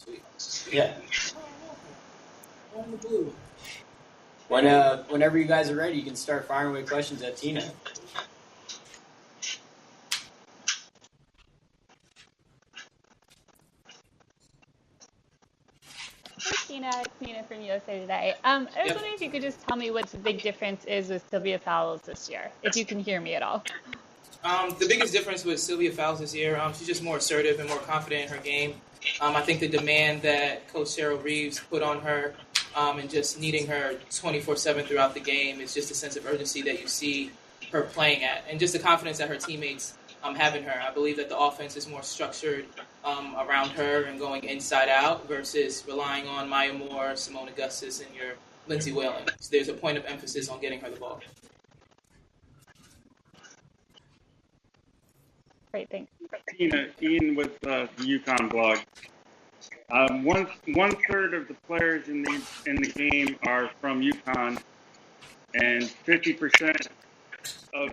Sweet. Yeah. On the blue. Whenever you guys are ready, you can start firing away questions at Tina. Hey Tina, it's Nina from USA Today. I was wondering if you could just tell me what the big difference is with Sylvia Fowles this year, if you can hear me at all. The biggest difference with Sylvia Fowles this year, she's just more assertive and more confident in her game. I think the demand that Coach Cheryl Reeves put on her and just needing her 24/7 throughout the game is just a sense of urgency that you see her playing at, and just the confidence that her teammates have in her. I believe that the offense is more structured around her and going inside out versus relying on Maya Moore, Simone Augustus, and your Lindsay Whalen. So there's a point of emphasis on getting her the ball. Great, thanks. Tina, Ian with the UConn blog. One third of the players in the game are from UConn, and 50% of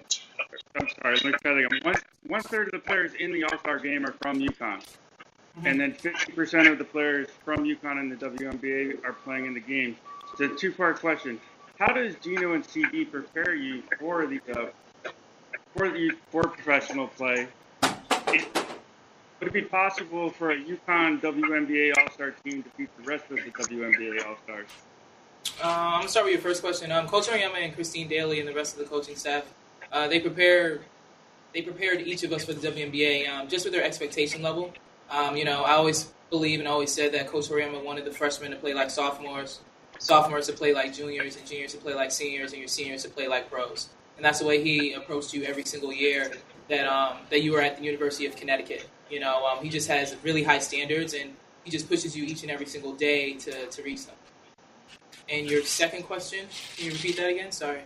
let me try that again. One third of the players in the All-Star game are from UConn, and then 50% of the players from UConn in the WNBA are playing in the game. It's a two-part question. How does Gino and CD prepare you for professional play? Would it be possible for a UConn WNBA All-Star team to beat the rest of the WNBA All-Stars? I'm going to start with your first question. Coach Ariema and Christine Daly and the rest of the coaching staff, they prepared each of us for the WNBA just with their expectation level. I always believe and always said that Coach Ariema wanted the freshmen to play like sophomores to play like juniors, and juniors to play like seniors, and your seniors to play like pros. And that's the way he approached you every single year that you were at the University of Connecticut. He just has really high standards, and he just pushes you each and every single day to reach them. And your second question, can you repeat that again? Sorry.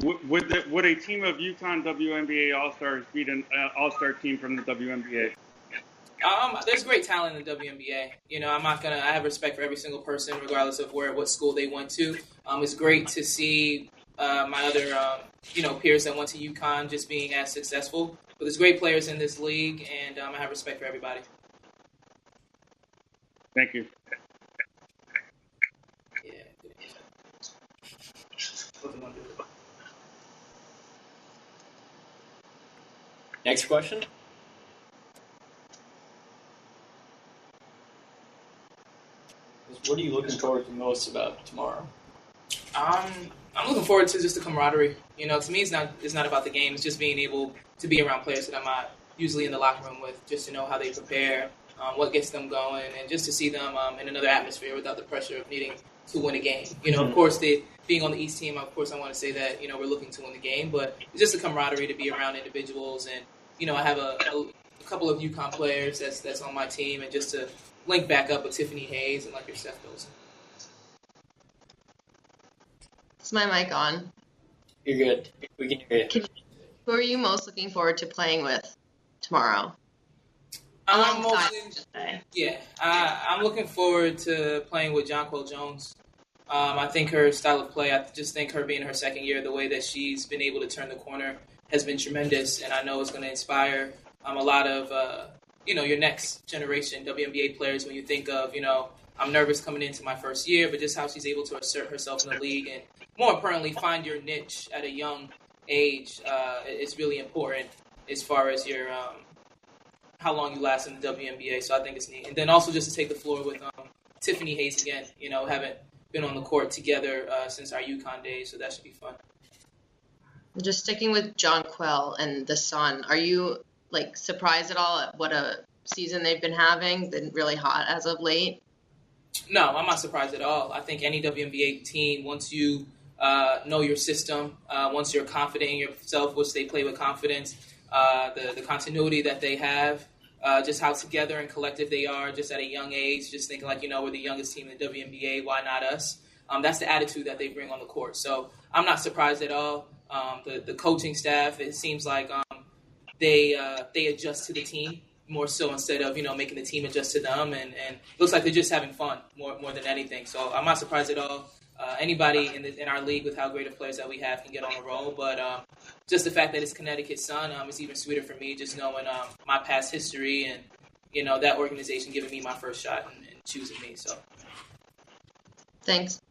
Would a team of UConn WNBA All-Stars beat an All-Star team from the WNBA? There's great talent in the WNBA. I have respect for every single person, regardless of what school they went to. It's great to see my other, peers that went to UConn just being as successful. But there's great players in this league, and I have respect for everybody. Thank you. Yeah. Next question. What are you looking forward to most about tomorrow? I'm looking forward to just the camaraderie. To me, it's not about the game. It's just being able to be around players that I'm not usually in the locker room with, just to know how they prepare, what gets them going, and just to see them in another atmosphere without the pressure of needing to win a game. Of course, being on the East team, of course, I want to say that we're looking to win the game, but it's just a camaraderie to be around individuals, and I have a couple of UConn players that's on my team, and just to link back up with Tiffany Hayes and like your Steph Dolson. Is my mic on? You're good. We can hear you. Who are you most looking forward to playing with tomorrow? I'm looking forward to playing with Jonquel Jones. I think her style of play, I just think her being her second year, the way that she's been able to turn the corner has been tremendous, and I know it's going to inspire a lot of, your next generation WNBA players when you think of, I'm nervous coming into my first year, but just how she's able to assert herself in the league and, more importantly, find your niche at a young age is really important as far as your how long you last in the WNBA. So I think it's neat. And then also just to take the floor with Tiffany Hayes again. Haven't been on the court together since our UConn days, so that should be fun. Just sticking with Jonquel and the Sun, are you surprised at all at what a season they've been having? Been really hot as of late. No, I'm not surprised at all. I think any WNBA team, once you know your system, once you're confident in yourself, which they play with confidence, the continuity that they have, just how together and collective they are, just at a young age, just thinking we're the youngest team in the WNBA, why not us? That's the attitude that they bring on the court. So I'm not surprised at all. The coaching staff, it seems like they adjust to the team more so instead of making the team adjust to them, and it looks like they're just having fun more than anything. So I'm not surprised at all. Anybody in our league with how great of players that we have can get on a roll, but just the fact that it's Connecticut Sun is even sweeter for me, just knowing my past history and that organization giving me my first shot and choosing me. So Thanks.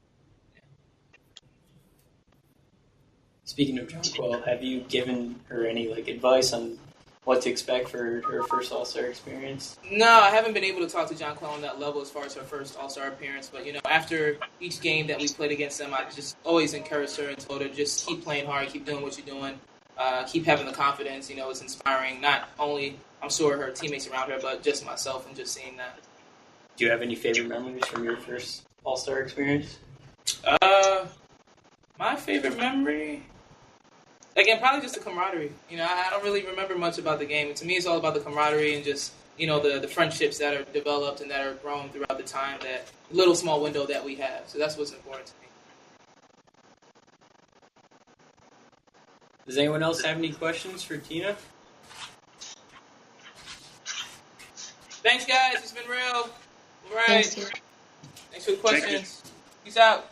Speaking of Jonquil, have you given her any advice on what to expect for her first All-Star experience? no, I haven't been able to talk to Jonquil on that level as far as her first All-Star appearance. But after each game that we played against them, I just always encouraged her and told her just keep playing hard, keep doing what you're doing, keep having the confidence. It's inspiring. Not only I'm sure her teammates around her, but just myself and just seeing that. Do you have any favorite memories from your first All-Star experience? My favorite memory. Again, probably just the camaraderie. I don't really remember much about the game. And to me, it's all about the camaraderie and just, the friendships that are developed and that are grown throughout the time, that little small window that we have. So that's what's important to me. Does anyone else have any questions for Tina? Thanks, guys. It's been real. All right. Thanks. Thanks for the questions. Peace out.